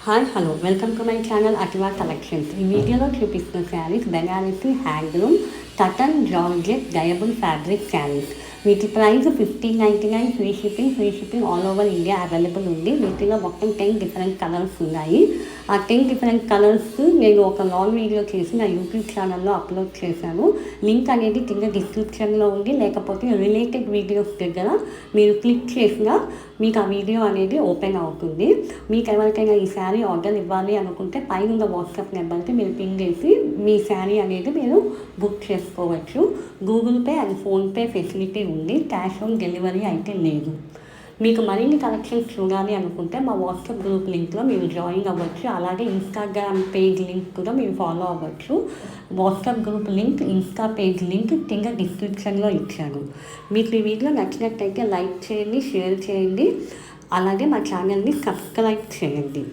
Hi hello welcome to my channel Ativa collections. ఈ వీడియోలో చూపిస్తున్న saris Banarasi handloom cotton georgette dyeable fabric saris. వీటి price 1599, free shipping all over India available ఉంది. వీటిలో మొత్తం 10 డిఫరెంట్ కలర్స్ ఉన్నాయి. ఆ 10 డిఫరెంట్ కలర్స్ నేను ఒక లాంగ్ వీడియో చేసి నా యూట్యూబ్ ఛానల్లో అప్లోడ్ చేశాను. లింక్ అనేది కింద డిస్క్రిప్షన్లో ఉంది, లేకపోతే రిలేటెడ్ వీడియోస్ దగ్గర మీరు క్లిక్ చేసినా మీకు ఆ వీడియో అనేది ఓపెన్ అవుతుంది. మీకు ఎవరికైనా ఈ శారీ ఆర్డర్ ఇవ్వాలి అనుకుంటే పైన వాట్సాప్ నెంబర్కి మీరు పిన్ చేసి మీ శారీ అనేది మీరు బుక్ చేసుకోవచ్చు. Google pay and PhonePe facility ఉంది. క్యాష్ ఆన్ డెలివరీ అయితే లేదు. మీకు మరిన్ని కలెక్షన్స్ చూడాలి అనుకుంటే మా వాట్సాప్ గ్రూప్ లింక్లో మీరు జాయిన్ అవ్వచ్చు. అలాగే ఇన్స్టాగ్రామ్ పేజ్ లింక్ కూడా మీరు ఫాలో అవ్వచ్చు. WhatsApp group link, Insta page link కింద డిస్క్రిప్షన్లో ఇచ్చాను. మీకు ఈ వీడియో నచ్చినట్టయితే లైక్ చేయండి, షేర్ చేయండి, అలాగే మా ఛానల్ని సబ్స్క్రైబ్ చేయండి.